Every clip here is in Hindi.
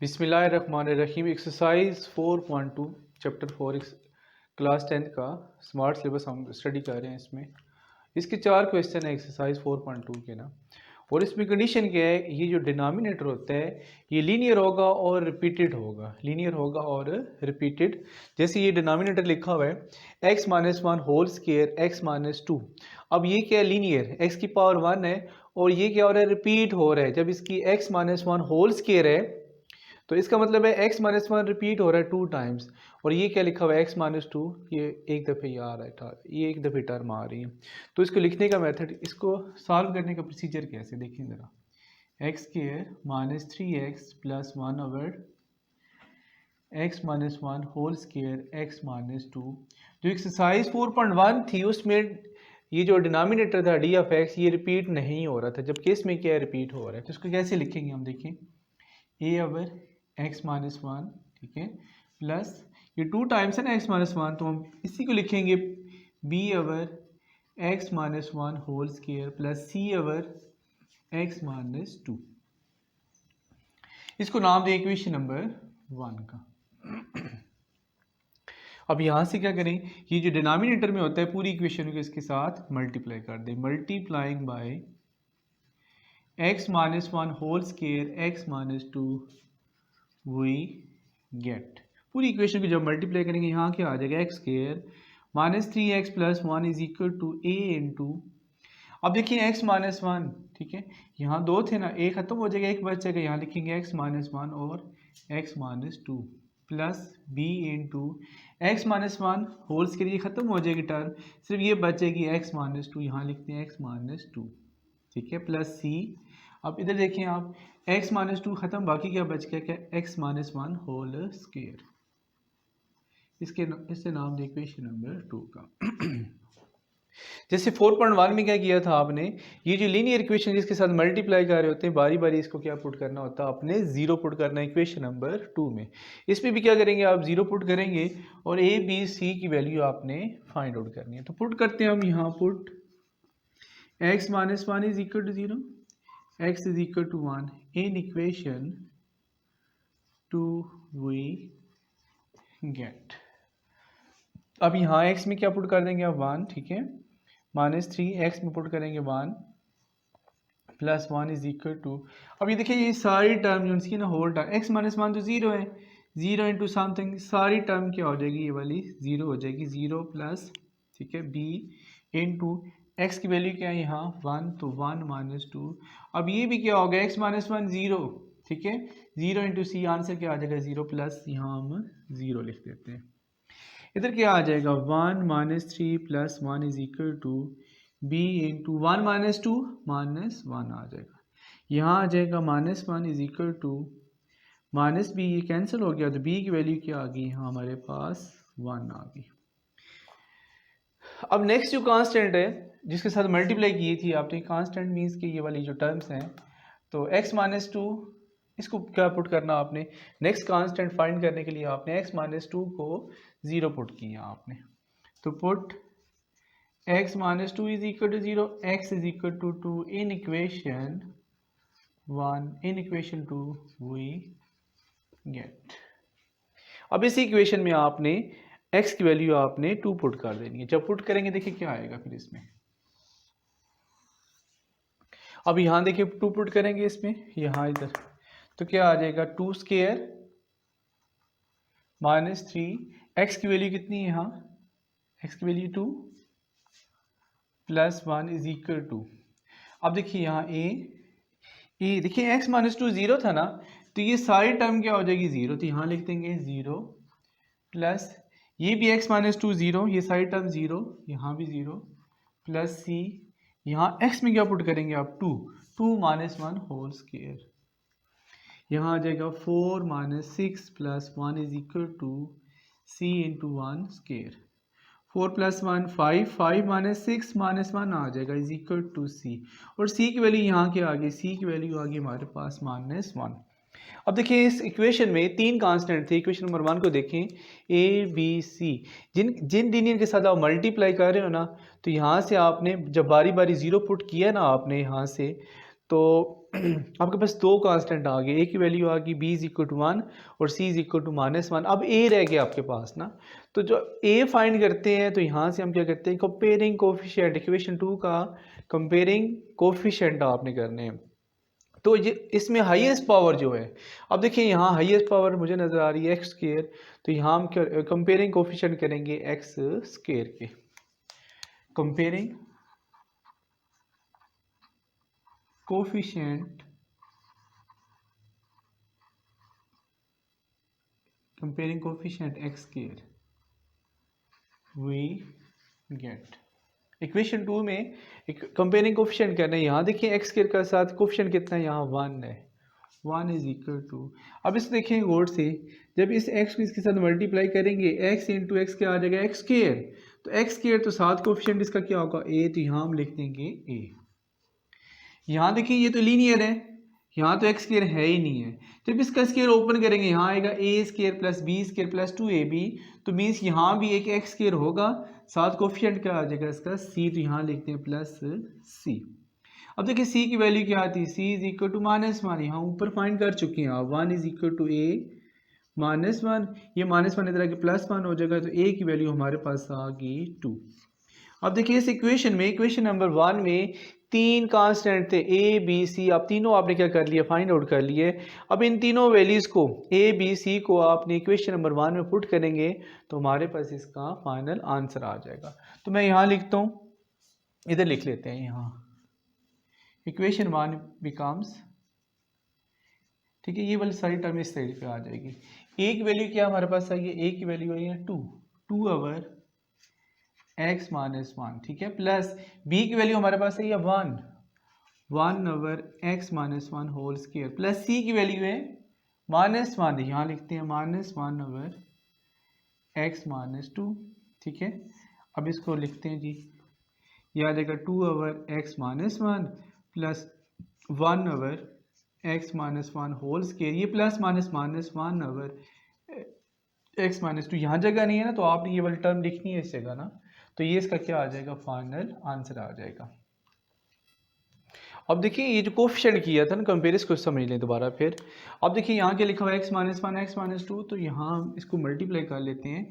बिस्मिल्लाहिर्रहमानिर्रहीम। एक्सरसाइज 4.2 चैप्टर 4 क्लास 10th का स्मार्ट सिलेबस हम स्टडी कर रहे हैं। इसमें इसके 4 क्वेश्चन है एक्सरसाइज 4.2 के ना। और इसमें कंडीशन क्या है, ये जो डिनोमिनेटर होता है ये लीनियर होगा और रिपीटेड होगा, लीनियर होगा और रिपीटेड। जैसे ये डिनोमिनेटर लिखा हुआ है x minus one whole square x minus two. अब ये क्या है, लीनियर, x की पावर 1 है और ये क्या हो रहा है, रिपीट हो रहा है। जब इसकी x minus one whole square है तो इसका मतलब है x माइनस वन रिपीट हो रहा है 2 टाइम्स। और ये क्या लिखा हुआ है x माइनस टू, ये एक दफ़े ये आ रहा है, ये एक दफ़े टर्म आ रही है। तो इसको लिखने का मेथड, इसको सॉल्व करने का प्रोसीजर कैसे देखें ज़रा। X square minus three X plus one over x minus one whole square X minus two. जो एक्सरसाइज 4.1 थी उसमें ये जो डिनोमिनेटर था डी ऑफ एक्स ये रिपीट नहीं हो रहा था, जबकि इसमें क्या रिपीट हो रहा है। तो इसको कैसे लिखेंगे हम देखें, ए ओवर एक्स माइनस वन, ठीक है, प्लस ये 2 टाइम्स है ना एक्स माइनस वन, तो हम इसी को लिखेंगे B over x minus one whole square plus सी ओवर एक्स माइनस टू। इसको नाम दें इक्वेशन नंबर 1 का। अब यहाँ से क्या करें, ये जो डिनोमिनेटर में होता है पूरी इक्वेशन को इसके साथ मल्टीप्लाई कर दें, multiplying by x minus one whole square X minus two we get. पूरी इक्वेशन को जब मल्टीप्लाई करेंगे यहाँ क्या आ जाएगा, X square minus three X plus one is equal to A into. अब देखिए एक्स माइनस वन, ठीक है, यहाँ दो थे ना, एक खत्म हो जाएगा एक बच जाएगा, यहाँ लिखेंगे एक्स माइनस वन और X minus two plus B into X minus one whole square, ये खत्म हो जाएगी टर्म, सिर्फ ये बचेगी एक्स माइनस टू, यहाँ लिखते हैं एक्स माइनस टू, ठीक है, प्लस सी। अब इधर देखें आप, x माइनस टू खत्म, बाकी क्या बच गया, क्या x minus one whole square. इससे नाम दे इक्वेशन नंबर 2 का। जैसे 4.1 में क्या किया था आपने, ये जो लीनियर इक्वेशन जिसके साथ मल्टीप्लाई कर रहे होते हैं बारी बारी इसको क्या पुट करना होता है, आपने जीरो पुट करना है इक्वेशन नंबर 2 में। इसमें भी क्या करेंगे आप, जीरो पुट करेंगे और ए बी सी की वैल्यू आपने फाइंड आउट करनी है। तो पुट करते हैं हम यहाँ, put x minus one is equal to zero, x is equal to 1 in equation 2 we get। अब यहाँ x में क्या पुट कर देंगे आप 1, ठीक है, माइनस थ्री एक्स में पुट करेंगे 1 plus one is equal to. अब ये देखिए ये सारी टर्म जो इसकी ना whole term, x minus one तो जीरो है, जीरो इंटू समथिंग, सारी टर्म क्या हो जाएगी, ये वाली जीरो हो जाएगी, जीरो प्लस, ठीक है, b इंटू x की वैल्यू क्या है यहाँ 1, तो 1 माइनस टू। अब ये भी क्या हो गया, x माइनस वन जीरो, ठीक है, जीरो इंटू सी, आंसर क्या आ जाएगा जीरो, प्लस यहाँ हम जीरो लिख देते हैं। इधर क्या आ जाएगा 1 minus three plus one is equal to B into one minus two minus one आ जाएगा, यहाँ आ जाएगा minus one is equal to minus B, ये कैंसिल हो गया तो b की वैल्यू क्या आ गई, यहाँ हमारे पास 1 आ गई। अब नेक्स्ट जो कांस्टेंट है जिसके साथ मल्टीप्लाई की थी आपने, कांस्टेंट मीन्स कि ये वाली जो टर्म्स हैं, तो x माइनस टू, इसको क्या पुट करना आपने, नेक्स्ट कांस्टेंट फाइंड करने के लिए आपने x माइनस टू को ज़ीरो पुट किया आपने। तो put x minus two is equal to zero, x is equal to two in equation 1, in equation 2 we get. अब इस इक्वेशन में आपने x की वैल्यू आपने 2 पुट कर देनी है। जब पुट करेंगे देखिए क्या आएगा फिर इसमें, अब यहाँ देखिए 2 पुट करेंगे इसमें, यहाँ इधर, तो क्या आ जाएगा 2 स्क्वायर माइनस थ्री, एक्स की वैल्यू कितनी है यहाँ, x की value 2 plus one is equal to. अब देखिए यहाँ ए देखिए x माइनस टू जीरो था ना, तो ये सारी टर्म क्या हो जाएगी जीरो, तो यहाँ लिख देंगे जीरो प्लस ये भी x माइनस टू जीरो, ये सारी टर्म जीरो, यहाँ भी जीरो प्लस सी, यहाँ x में क्या पुट करेंगे आप 2, 2 माइनस वन होल स्क्वायर, यहाँ आ जाएगा 4 minus six plus one is equal to C into one square, 4 plus one 5, 5 minus six minus one आ जाएगा इज इक्वल टू सी, और सी की वैल्यू यहाँ के आगे, सी की वैल्यू आ गई हमारे पास माइनस वन। अब देखिए इस इक्वेशन में 3 कांस्टेंट थे, इक्वेशन नंबर 1 को देखें, A B C, Jin linear के साथ आप मल्टीप्लाई कर रहे हो ना, तो यहाँ से आपने जब बारी बारी जीरो पुट किया ना आपने यहाँ से, तो आपके पास दो कांस्टेंट आ गए, ए की वैल्यू आ गई b इज इक्वल टू 1 और c इज इक्वल टू -1। अब a रह गया आपके पास ना, तो जो a फाइंड करते हैं तो यहाँ से हम क्या करते हैं, कंपेयरिंग कोफिशिएंट, इक्वेशन 2 का कंपेयरिंग कोफिशिएंट आपने करने हैं। तो ये इसमें हाईएस्ट पावर जो है, अब देखिए यहाँ हाईएस्ट पावर मुझे नज़र आ रही है एक्स स्क्वायर, तो यहाँ हम कंपेयरिंग कोफिशिएंट करेंगे एक्स स्क्वायर के, comparing coefficient x square we get equation 2 में कंपेयरिंग कोफिशिएंट करना है। यहाँ देखिए एक्स स्क्वायर का साथ कोफिशिएंट कितना है, यहाँ 1 है, 1 इज इक्वल टू, अब इसे देखें गौर से, जब इस x को इसके साथ मल्टीप्लाई करेंगे x इंटू एक्स क्या आ जाएगा, एक्स स्क्वायर, तो एक्स स्क्वायर तो साथ कोफिशिएंट इसका क्या होगा a, तो यहाँ हम लिख देंगे a। यहाँ देखिए ये तो लीनियर है, यहाँ तो एक्स स्क्वायर है ही नहीं है, जब इसका स्क्वायर ओपन करेंगे यहाँ आएगा A square plus B square plus 2ab, तो मीन्स यहाँ भी एक एक्स स्क्वायर होगा, साथ कोफिशिएंट क्या आ जाएगा इसका c, तो यहाँ लिखते हैं प्लस c। अब देखिए c की वैल्यू क्या आती है, c इज इक्वल टू -1, यहाँ ऊपर फाइंड कर चुके हैं आप, 1 इज इक्वल टू a -1, ये -1 इधर आके +1 हो जाएगा, तो a की वैल्यू हमारे पास आ गई 2। अब देखिए इस इक्वेशन में, इक्वेशन नंबर 1 में तीन कांस्टेंट थे ए बी सी, आप तीनों आपने क्या कर लिया, फाइंड आउट कर लिए। अब इन तीनों वैल्यूज को ए बी सी को आपने इक्वेशन नंबर 1 में पुट करेंगे तो हमारे पास इसका फाइनल आंसर आ जाएगा। तो मैं यहाँ लिखता हूँ, इधर लिख लेते हैं, यहाँ इक्वेशन 1 बिकम्स, ठीक है, ये वाली सारी टर्म इस साइड पे आ जाएगी। ए की वैल्यू क्या हमारे पास आई है, ए की वैल्यू आई है 2 ओवर x -1, ठीक है, प्लस b की वैल्यू हमारे पास है ये 1 over x -1 whole square, plus c की वैल्यू है -1, यहाँ लिखते हैं -1 ओवर x -2, ठीक है। अब इसको लिखते हैं जी, ये आ जाएगा 2 over x -1 plus 1 over x -1 whole square, ये प्लस -1 ओवर x -2, यहाँ जगह नहीं है ना, तो आपने ये वाली टर्म लिखनी है इस जगह ना, तो ये इसका क्या आ जाएगा, फाइनल आंसर आ जाएगा। अब देखिए ये जो कोफिशिएंट किया था ना कंपेरिजन को समझ लें दोबारा फिर। अब देखिए यहाँ क्या लिखा हुआ है x -1 x -2, तो यहाँ हम इसको मल्टीप्लाई कर लेते हैं,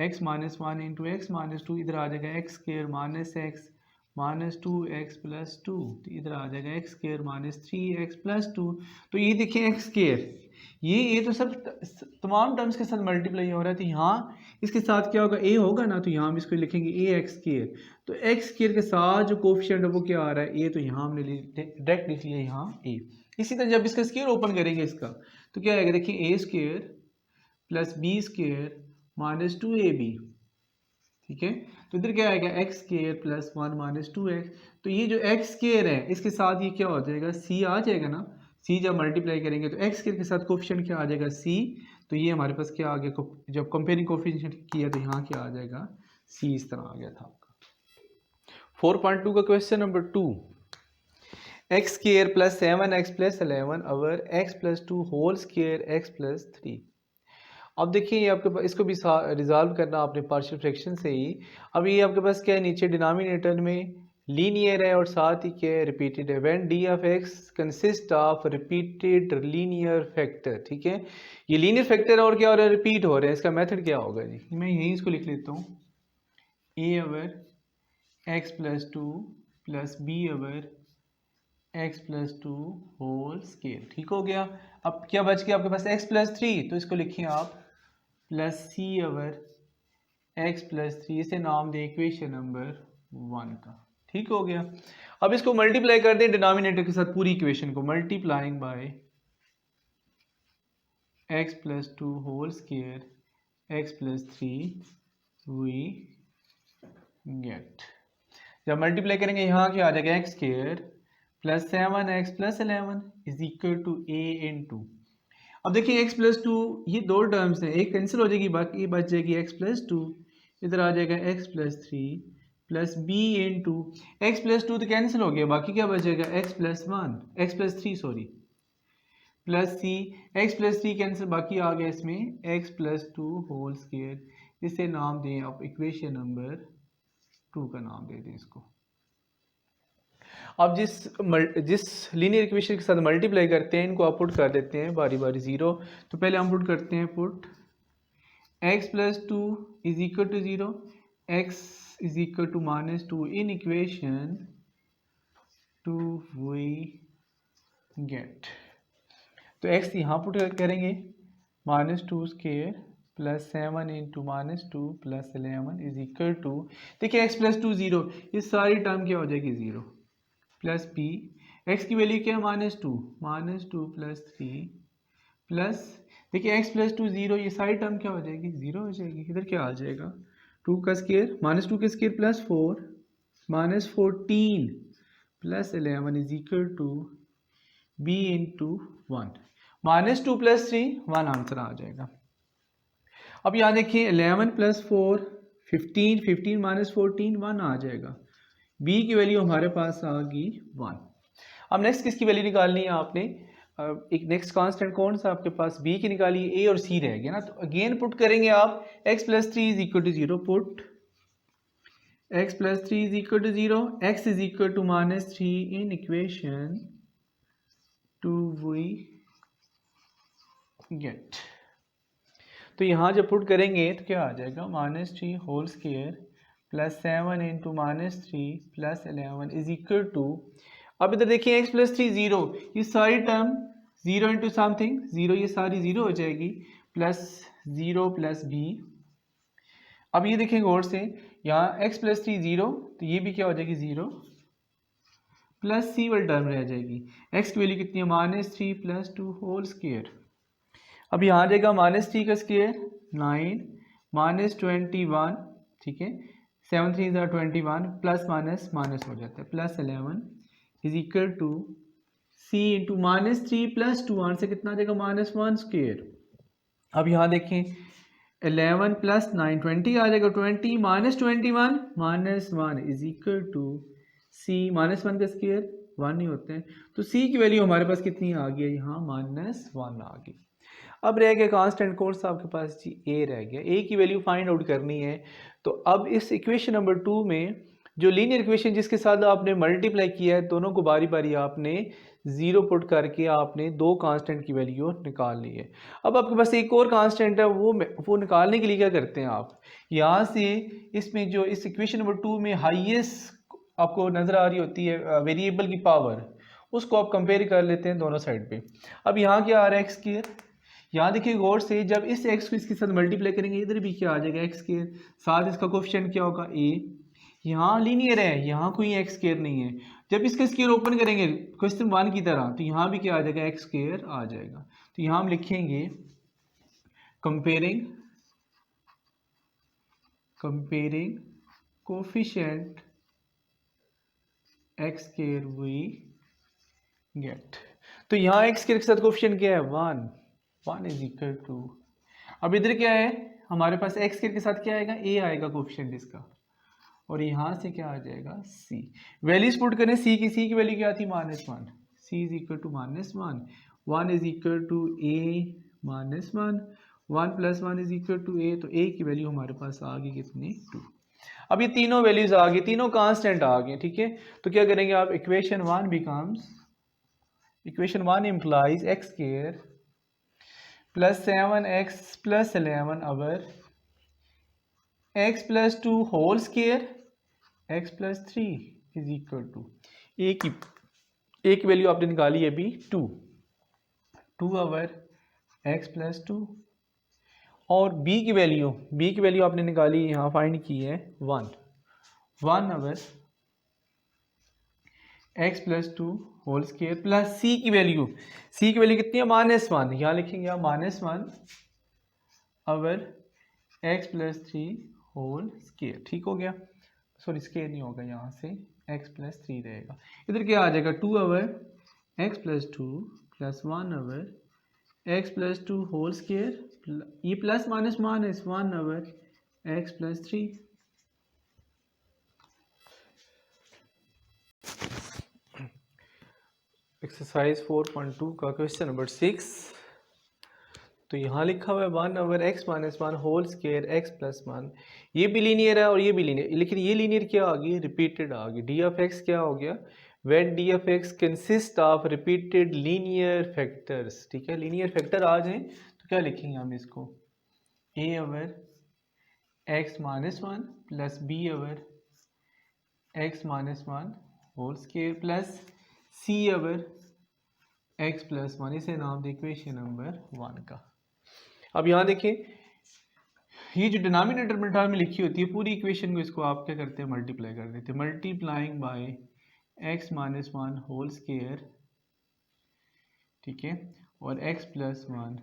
x -1 इंटू एक्स -2, इधर आ जाएगा x square -x -2x plus 2, तो इधर आ जाएगा x स्क्वायर -3x प्लस 2, तो ये देखिए x स्क्वायर, ये तो सब तमाम टर्म्स के साथ मल्टीप्लाई हो रहा है, तो यहाँ इसके साथ क्या होगा, a होगा ना, तो यहाँ हम इसको लिखेंगे a x स्क्वायर, तो x स्क्वायर के साथ जो कोफिशिएंट है वो क्या आ रहा है a, तो यहाँ हमने डायरेक्ट लिख लिया यहाँ a। इसी तरह जब इसका स्क्वायर ओपन करेंगे इसका, तो क्या आएगा, देखिए a square plus b square -2ab, ठीक है, तो इधर क्या आएगा x स्क्वायर प्लस 1 -2x, तो ये जो x स्क्वायर है इसके साथ ये क्या हो जाएगा, c आ जाएगा ना, c जब मल्टीप्लाई करेंगे तो x स्क्वायर के साथ कोफिशिएंट क्या आ जाएगा, c, तो ये हमारे पास क्या आ गया, जब कंपेयरिंग कोफिशिएंट किया तो यहाँ क्या आ जाएगा, c इस तरह आ गया था आपका। 4.2 का question number 2, x square plus 7x plus 11 over x plus 2 whole square x plus 3। अब देखिए ये आपके पास, इसको भी रिजॉल्व करना आपने पार्शियल फ्रैक्शन से ही। अब ये आपके पास क्या है, नीचे डिनोमिनेटर में लीनियर है और साथ ही क्या है, रिपीटेड है। When D of x consist of repeated linear factor, ठीक है, ये लीनियर फैक्टर और क्या हो रहा है, रिपीट हो रहे हैं, इसका मेथड क्या होगा जी, मैं यहीं इसको लिख लेता हूँ, a over x plus 2 plus B over x plus 2 whole square, ठीक हो गया। अब क्या बच गया आपके पास, x प्लस 3, तो इसको लिखिए आप plus c over x plus 3, इसे नाम दे इक्वेशन नंबर 1 का, ठीक हो गया। अब इसको मल्टीप्लाई कर दें डिनोमिनेटर के साथ, पूरी इक्वेशन को multiplying by x plus 2 whole square x plus 3 we get, जब मल्टीप्लाई करेंगे यहाँ क्या आ जाएगा, x square plus 7x plus 11 is equal to a into, अब देखिए x प्लस 2, ये दो टर्म्स हैं, एक कैंसिल हो जाएगी, बाकी बच जाएगी x प्लस 2, इधर आ जाएगा x plus 3 plus b into, x plus 2 तो कैंसिल हो गया, बाकी क्या बचेगा, x plus 3 sorry plus c, x plus 3 cancel, बाकी आ गया इसमें x प्लस 2 होल स्क्वायर, इसे नाम दें आप इक्वेशन नंबर 2 का नाम दे दें इसको। अब जिस लीनियर इक्वेशन के साथ मल्टीप्लाई करते हैं इनको आप पुट कर देते हैं बारी बारी ज़ीरो। तो पहले हम पुट करते हैं put x plus two is equal to zero, x is equal to minus two in equation two we get. तो x यहाँ पुट करेंगे minus two square plus 7 into minus two plus 11 is equal to, देखिए x प्लस टू ज़ीरो, ये सारी टर्म क्या हो जाएगी ज़ीरो, प्लस p, x की वैल्यू क्या है minus two plus three plus, देखिए x प्लस टू ज़ीरो, ये सारी टर्म क्या हो जाएगी ज़ीरो हो जाएगी। इधर क्या आ जाएगा, टू का स्केयर माइनस टू का square plus four minus 14 plus 11 is equal to b into one, minus two plus three one answer आ जाएगा। अब यहाँ देखिए 11 प्लस फोर 15, 15 माइनस 14 1 आ जाएगा। b की वैल्यू हमारे पास आ गई 1। अब नेक्स्ट किसकी वैल्यू निकालनी है आपने, एक नेक्स्ट कांस्टेंट कौन सा आपके पास b की निकाली, a और c रह गया ना। तो अगेन पुट करेंगे आप x plus three is equal to zero, put x plus three is equal to zero, x is equal to minus three in equation two we get. तो यहाँ जब पुट करेंगे तो क्या आ जाएगा, minus three whole square plus 7 into minus three plus 11 is equal to, अब इधर देखिए x प्लस थ्री ज़ीरो, ये सारी term zero into something zero, ये सारी ज़ीरो हो जाएगी, प्लस ज़ीरो प्लस b। अब ये देखेंगे गौर से, यहाँ x प्लस थ्री ज़ीरो, तो ये भी क्या हो जाएगी ज़ीरो, प्लस c वाली टर्म रह जाएगी। x की वैल्यू कितनी है minus three plus two whole square, अब यहाँ आ जाएगा माइनस थ्री का स्क्वायर 9 माइनस 21, ठीक है, 7 3 21 प्लस माइनस माइनस हो जाता है, plus 11 is equal to c into minus three plus two, answer कितना आ जाएगा माइनस वन स्क्वायर। अब यहाँ देखें 11 प्लस 9 20 आ जाएगा, 20 minus 21 minus one is equal to c, minus one का स्क्वायर वन ही होते हैं, तो c की वैल्यू हमारे पास कितनी आ गई है यहाँ माइनस वन आ गई। अब रह गया कांस्टेंट कौन सा आपके पास जी, a रह गया, a की वैल्यू फाइंड आउट करनी है। तो अब इस इक्वेशन नंबर टू में जो लीनियर इक्वेशन जिसके साथ आपने मल्टीप्लाई किया है दोनों को बारी बारी आपने ज़ीरो पुट करके आपने दो कांस्टेंट की वैल्यू निकाल ली है। अब आपके पास एक और कांस्टेंट है, वो निकालने के लिए क्या करते हैं आप, यहाँ से इसमें जो इस इक्वेशन नंबर टू में हाईएस्ट आपको नज़र आ रही होती है वेरिएबल की पावर, उसको आप कंपेयर कर लेते हैं दोनों साइड पे। अब यहाँ क्या आ रहा है एक्स स्क्वायर, यहाँ देखिए गौर से, जब इस x को इसके साथ मल्टीप्लाई करेंगे इधर भी क्या आ जाएगा एक्स स्क्वायर, साथ इसका कोफिशिएंट क्या होगा a, यहाँ लीनियर है, यहाँ कोई एक्स स्क्वायर नहीं है। जब इसका स्क्वायर ओपन करेंगे क्वेश्चन वन की तरह, तो यहाँ भी क्या आ जाएगा एक्स स्क्वायर आ जाएगा। तो यहाँ हम लिखेंगे comparing coefficient x square we get. तो यहाँ एक्स स्क्वायर के साथ कोफिशिएंट क्या है वन इज इक्वल टू, अब इधर क्या है हमारे पास एक्स स्क्वायर के साथ क्या आएगा a आएगा कोफिशिएंट इसका, और यहाँ से क्या आ जाएगा c। वैल्यूज पुट करें c की वैल्यू क्या थी minus one, c is equal to minus one, one is equal to a minus one, one plus one is equal to a, तो a की वैल्यू हमारे पास आ गई कितनी 2। अब ये तीनों वैल्यूज आ गई, तीनों कांस्टेंट आ गए, ठीक है। तो क्या करेंगे आप, equation one becomes, equation one implies X square plus 7x plus 11 over x plus two whole square x plus three is equal to, एक वैल्यू आपने निकाली है अभी two over x plus two, और b की वैल्यू आपने निकाली यहाँ फाइंड की है one over x plus two whole square plus c की वैल्यू कितनी है माइनस वन, यहाँ लिखेंगे आप minus one over x plus three whole square, ठीक हो गया, सॉरी स्क्वायर नहीं होगा, यहाँ से x प्लस थ्री रहेगा, इधर क्या आ जाएगा two over x plus two plus one over x plus two whole square, ये plus minus minus one over x plus three. Exercise 4.2 का क्वेश्चन नंबर 6, तो यहाँ लिखा हुआ है one over x minus one whole square x plus one, ये भी लीनियर है और ये भी लीनियर, लेकिन ये लीनियर क्या आ गई रिपीटेड आ गई, डी ऑफ एक्स क्या हो गया when D of x consist of repeated linear factors, ठीक है, लीनियर फैक्टर आ जाए तो क्या लिखेंगे हम इसको, A over x minus one plus B over x minus one whole square plus C over x plus one, इसे नाम दे इक्वेशन नंबर 1 का। अब यहाँ देखिए ये जो डिनोमिनेटर में टर्म में लिखी होती है पूरी इक्वेशन को, इसको आप क्या करते हैं, मल्टीप्लाई कर देते हैं, multiplying by x minus one whole square, ठीक है, और x plus one,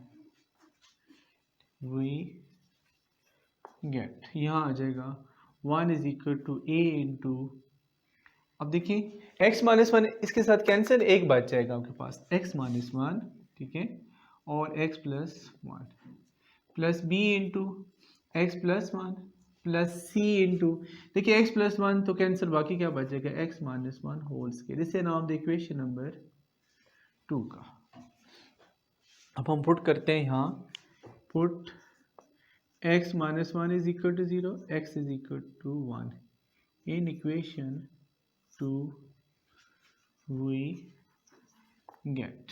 we get यहाँ आ जाएगा 1 is equal to A into, अब देखिए x माइनस वन इसके साथ कैंसिल, एक बच जाएगा आपके पास x माइनस वन, ठीक है, और x plus one plus B into x plus one plus C into, देखिए x प्लस वन तो कैंसिल, बाकी क्या बच जाएगा x minus one whole square, इसे नाम दे इक्वेशन नंबर 2 का। अब हम पुट करते हैं यहाँ, put x minus one is equal to 0, x is equal to 1 in equation 2 we get,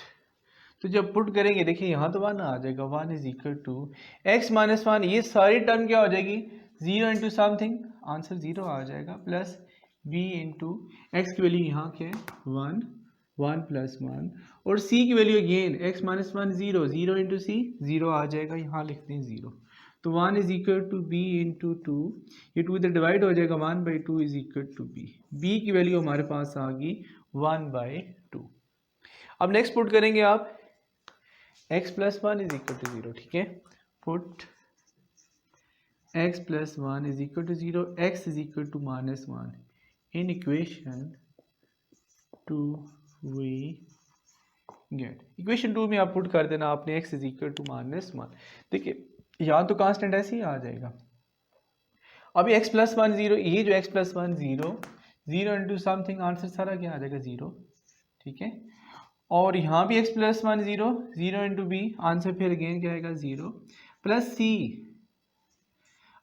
तो जब पुट करेंगे देखिए यहाँ तो 1 आ जाएगा, 1 is equal to x minus one, ये सारी टर्म क्या हो जाएगी 0 इंटू समथिंग, आंसर 0 आ जाएगा, प्लस b इंटू एक्स की वैल्यू यहाँ क्या है 1, 1 प्लस 1, और c की value again X minus one 0, 0 into C 0 आ जाएगा, यहाँ लिखते हैं 0, तो 1 is equal to B into two, ये 2 इधर डिवाइड हो जाएगा, 1/2 is equal to B, B की वैल्यू हमारे पास आ गई 1/2। अब नेक्स्ट पुट करेंगे आप x plus one is equal to 0, ठीक है, put x plus one is equal to 0, x is equal to minus one in equation 2 we get, equation 2 में आप पुट कर देना आपने x is equal to minus one, देखिए यहाँ तो कांस्टेंट ऐसे ही आ जाएगा, अभी x प्लस वन 0, ये जो x plus one 0, 0 into something, answer सारा क्या आ जाएगा 0, ठीक है, और यहाँ भी x plus one 0, 0 into b, answer फिर अगेन क्या आएगा 0, प्लस c,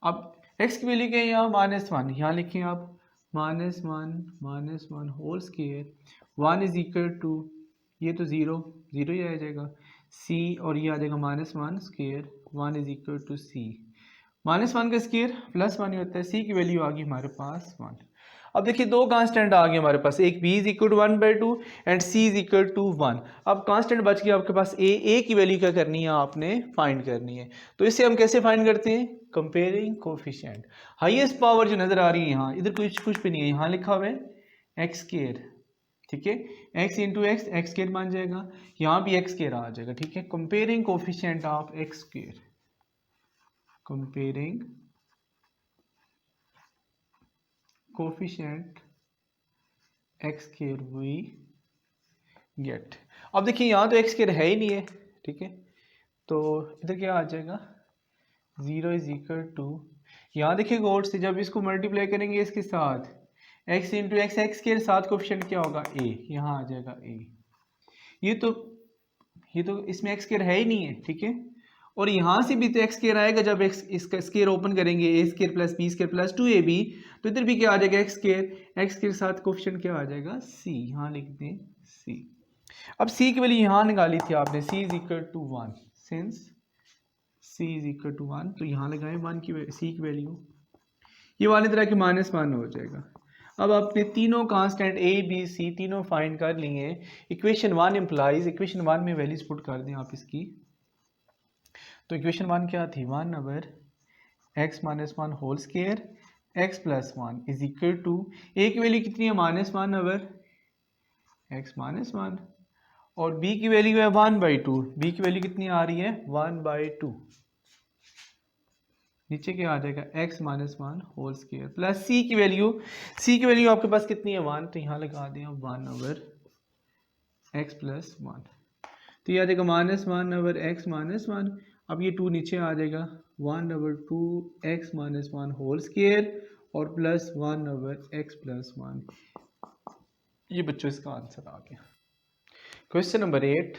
अब x की वैल्यू क्या है यहाँ माइनस वन, यहाँ लिखें आप minus one whole square, 1 is equal to, ये तो 0 ही आ जाएगा, c और ये आ जाएगा minus one square, 1 is equal to c, minus one का स्क्वायर प्लस वन ही होता है, c की वैल्यू आ गई हमारे पास 1। अब देखिए दो कांस्टेंट आ गए हमारे पास, एक b is equal to 1/2 and c is equal to 1। अब कांस्टेंट बच गया आपके पास a की वैल्यू क्या करनी है आपने फाइंड करनी है, तो इसे हम कैसे फाइंड करते हैं, कंपेयरिंग कोफिशिएंट, हाईएस्ट पावर जो नजर आ रही है यहाँ, इधर कुछ भी नहीं है, यहाँ लिखा हुआ है एक्स स्क्वायर, ठीक है, x इंटू एक्स स्क्वायर बन जाएगा, यहाँ भी एक्स स्क्वायर आ जाएगा, ठीक है, comparing coefficient of x square, comparing coefficient x square we get. अब देखिए यहाँ तो एक्स स्क्वायर है ही नहीं है, ठीक है, तो इधर क्या आ जाएगा 0 इज इक्वल टू, यहाँ देखिए गौर से जब इसको मल्टीप्लाई करेंगे इसके साथ x इंटू एक्स स्क्वायर, साथ कोफिशिएंट क्या होगा a, यहाँ आ जाएगा a, ये तो इसमें एक्स स्क्वायर है ही नहीं है, ठीक है, और यहाँ से भी तो एक्स स्क्वायर आएगा जब एक्स इसका स्क्वायर ओपन करेंगे, A square plus B square plus 2ab, तो इधर भी क्या आ जाएगा एक्स स्क्वायर साथ कोफिशिएंट क्या आ जाएगा c, यहाँ लिखते हैं c। अब c की वैल्यू यहाँ निकाली थी आपने, c is equal to 1, since c is equal to 1, तो यहाँ लगाएं 1 की c की वैल्यू, ये वाली तरह के -1 हो जाएगा। अब आपने तीनों कांस्टेंट a b c तीनों फाइंड कर लिए, इक्वेशन 1 इम्प्लाइज, इक्वेशन 1 में वैल्यूज पुट कर दें आप इसकी, तो इक्वेशन 1 क्या थी 1 over x minus one whole square x plus one is equal to, ए की वैल्यू कितनी है -1 ओवर एक्स माइनस वन, और b की वैल्यू है 1/2, b की वैल्यू कितनी आ रही है 1/2, नीचे क्या आ जाएगा x minus one whole square plus c की वैल्यू आपके पास कितनी है 1, तो यहाँ लगा दें 1 ओवर x प्लस वन, तो ये आ जाएगा -1 ओवर x माइनस वन, अब ये 2 नीचे आ जाएगा 1 over 2 x minus one whole square और plus 1 over x plus one, ये बच्चों इसका आंसर आ गया। क्वेश्चन नंबर 8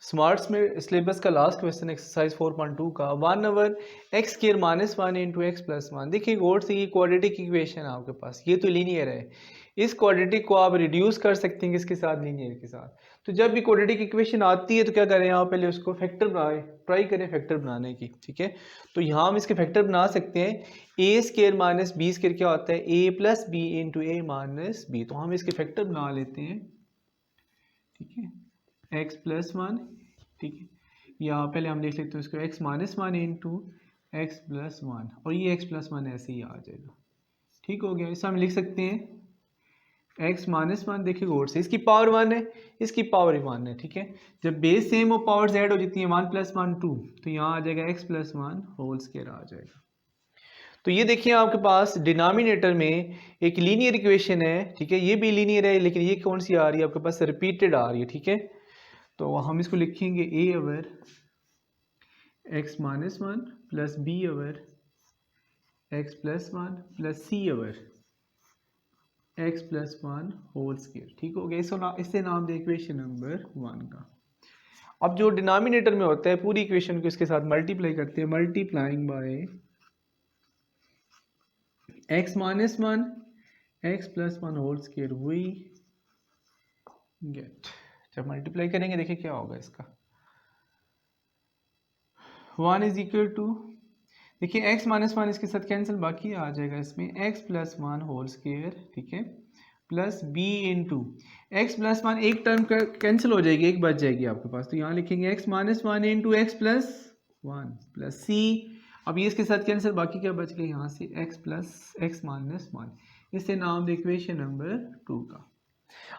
स्मार्ट्स में सिलेबस का लास्ट क्वेश्चन एक्सरसाइज 4.2 का 1 over x square minus one into x plus one, देखिए गौर से ये क्वाड्रेटिक इक्वेशन है आपके पास, ये तो लीनियर है, इस क्वाड्रेटिक को आप रिड्यूस कर सकते हैं किसके साथ, लीनियर के साथ। तो जब भी क्वाड्रेटिक इक्वेशन आती है तो क्या करें आप पहले उसको फैक्टर बनाए, ट्राई करें फैक्टर बनाने की, ठीक है। तो यहाँ हम इसके फैक्टर बना सकते हैं। ए स्केयर माइनस बी स्केयर क्या होता है, ए प्लस बी इंटू ए माइनस बी। तो हम इसके फैक्टर बना लेते हैं, ठीक है, एक्स प्लस वन, ठीक है, या पहले हम लिख लेते हैं उसको x minus one into x plus one, और ये एक्स प्लस वन ऐसे ही आ जाएगा, ठीक हो गया। इससे हम लिख सकते हैं एक्स माइनस वन, देखिए गौर से, इसकी पावर वन है, इसकी पावर वन है, ठीक है। जब बेस सेम हो पावर्स ऐड हो जाती हैं, वन प्लस वन टू, तो यहाँ आ जाएगा x plus one whole square आ जाएगा। तो ये देखिए आपके पास डिनोमिनेटर में एक लीनियर इक्वेशन है, ठीक है, ये भी लीनियर है, लेकिन ये कौन सी आ रही है आपके पास, रिपीटेड आ रही है, ठीक है। तो हम इसको लिखेंगे a over x minus one plus B over x plus one plus C over x plus one whole square, ठीक हो गया। इससे नाम दे इक्वेशन नंबर वन का। अब जो डिनोमिनेटर में होता है पूरी इक्वेशन को इसके साथ मल्टीप्लाई करते हैं, multiplying by x minus one x plus one whole square we get. जब मल्टीप्लाई करेंगे देखिए क्या होगा इसका, वन इज इक्वल टू, देखिए x माइनस वन इसके साथ कैंसिल, बाकी आ जाएगा इसमें x plus one whole square, ठीक है, plus b into x plus one, एक टर्म कैंसिल हो जाएगी, एक बच जाएगी आपके पास, तो यहाँ लिखेंगे x minus one into x plus one plus c। अब ये इसके साथ कैंसिल, बाकी क्या बच गया यहाँ से x plus x minus one. इससे नाम दे इक्वेशन नंबर टू का।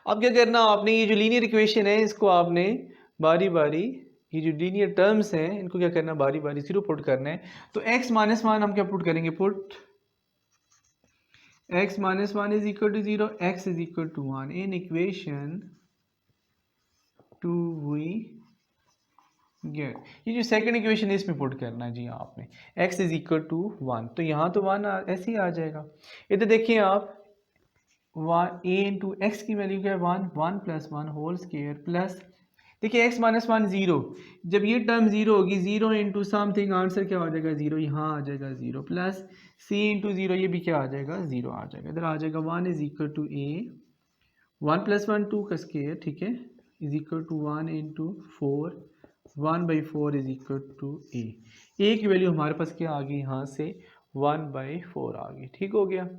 अब क्या करना आपने, ये जो लीनियर इक्वेशन है इसको आपने बारी बारी, ये जो लीनियर टर्म्स हैं इनको क्या करना, बारी बारी जीरो पुट करना है। तो x माइनस वन हम क्या पुट करेंगे, put x minus one is equal to zero, x is equal to one in equation two we get. ये जो सेकंड इक्वेशन है इसमें पुट करना है जी आपने, x is equal to one, तो यहाँ तो वन ऐसे ही आ जाएगा। इधर देखिए आप, वन ए इंटू एक्स की वैल्यू क्या है, one, one plus one whole square plus, देखिए x माइनस वन जीरो, जब ये टर्म जीरो होगी, जीरो इंटू समथिंग, आंसर क्या हो जाएगा, जीरो, यहाँ आ जाएगा zero, plus c into zero, ये भी क्या आ जाएगा, जीरो आ जाएगा। इधर आ जाएगा one is equal to a, one plus one two का स्क्वायर, ठीक है, is equal to one into four, one by four is equal to ए की वैल्यू हमारे पास क्या आ गई, यहाँ से वन बाई फोर आ गई, ठीक हो गया।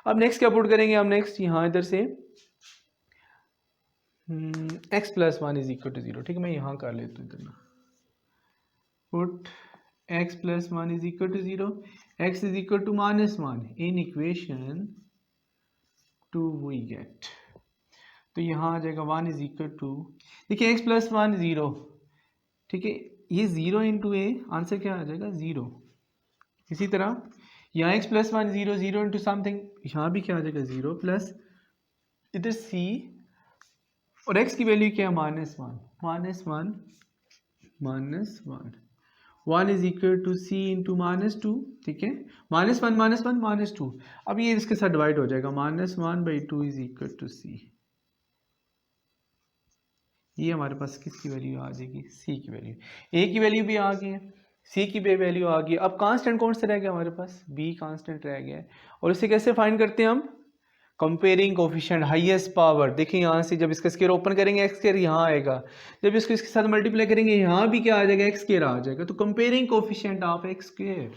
अब नेक्स्ट क्या पुट करेंगे हम, नेक्स्ट यहाँ इधर से x plus one is equal to zero, ठीक है, मैं यहाँ कर लेता हूँ इतना, put x plus one is equal to zero, x is equal to minus one in equation two we get. तो यहाँ आ जाएगा वन इज इक्वल टू, देखिए x प्लस वन जीरो, ठीक है, ये जीरो इंटू ए, आंसर क्या आ जाएगा, जीरो। इसी तरह यहाँ x plus one zero, zero into something, यहाँ भी क्या आ जाएगा, जीरो, प्लस इधर c, और x की वैल्यू क्या है, minus one, minus one minus one, one is equal to C into minus two, ठीक है, माइनस वन माइनस टू। अब ये इसके साथ डिवाइड हो जाएगा, minus one by two is equal to c. ये हमारे पास किसकी वैल्यू आ जाएगी, सी की वैल्यू, ए की वैल्यू भी आ गई है, सी की भी वैल्यू आ गई। अब कांस्टेंट कौन सा रह गया हमारे पास, बी कांस्टेंट रह गया है। और इसे कैसे फाइंड करते हैं हम, कंपेयरिंग कोफिशिएंट हाईएस्ट पावर, देखिए यहाँ से जब इसका स्क्वायर ओपन करेंगे एक्स स्क्वायर यहाँ आएगा, जब इसको इसके साथ मल्टीप्लाई करेंगे यहाँ भी क्या आ जाएगा, एक्स स्क्वायर आ जाएगा। तो comparing coefficient of x square,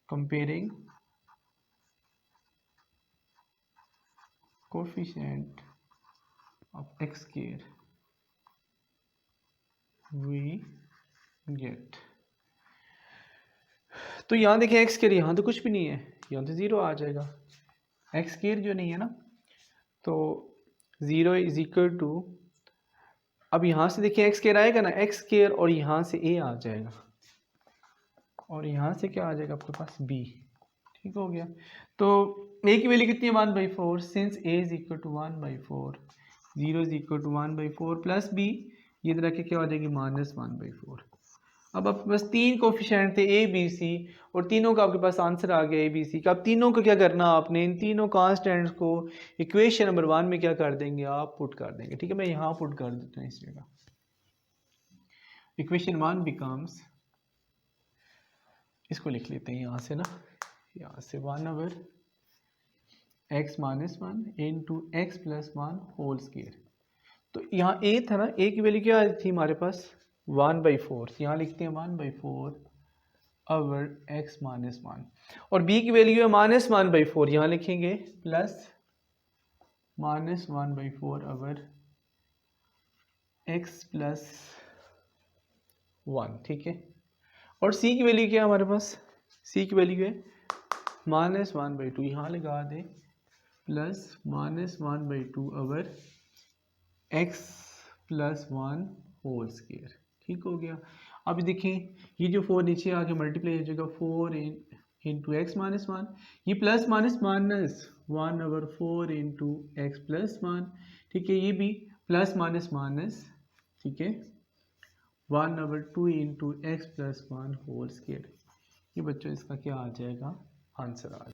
comparing coefficient of x square we get. तो यहाँ देखिए एक्स स्क्वायर, यहाँ तो कुछ भी नहीं है, यहाँ तो जीरो आ जाएगा, एक्स स्क्वायर जो नहीं है ना, तो ज़ीरो इज इक्वल टू, अब यहाँ से देखिए एक्स स्क्वायर आएगा ना, एक्स स्क्वायर, और यहाँ से ए आ जाएगा, और यहाँ से क्या आ जाएगा आपके पास, बी, ठीक हो गया। तो ए की वैल्यू कितनी है, one by four, since a is equal to one by four, zero is equal to one by four plus b, ये इधर रख के क्या हो जाएगी, माइनस वन बाई फोर। अब आपके पास तीन कोफिशिएंट थे ए बी सी, और तीनों का आपके पास आंसर आ गया ए बी सी का। अब तीनों को क्या करना आपने, इन तीनों कांस्टेंट्स को इक्वेशन नंबर वन में क्या कर देंगे, आप पुट कर देंगे, ठीक है। मैं यहाँ पुट कर देता हूँ इस जगह, इक्वेशन वन बिकम्स, इसको लिख लेते हैं यहाँ से ना, यहाँ से one over x minus one into x plus one whole square. तो यहाँ ए था ना, ए की वैल्यू क्या थी हमारे पास 1/4, यहाँ लिखते हैं 1/4 अवर एक्स माइनस वन, और बी की वैल्यू है -1/4, यहाँ लिखेंगे प्लस -1/4 अवर एक्स प्लस वन, ठीक है। और सी की वैल्यू क्या है हमारे पास, सी की वैल्यू है -1/2, यहाँ लगा दें plus -1/2 over x plus one whole square, ठीक हो गया। अब देखें ये जो 4 नीचे आके मल्टीप्लाई हो जाएगा 4 इंटू एक्स माइनस वन, ये plus minus minus 1/4 into x plus one, ठीक है। ये भी प्लस माइनस माइनस, ठीक है, 1/2 into x plus one whole square. ये बच्चों इसका क्या आ जाएगा आंसर आ जाएगा।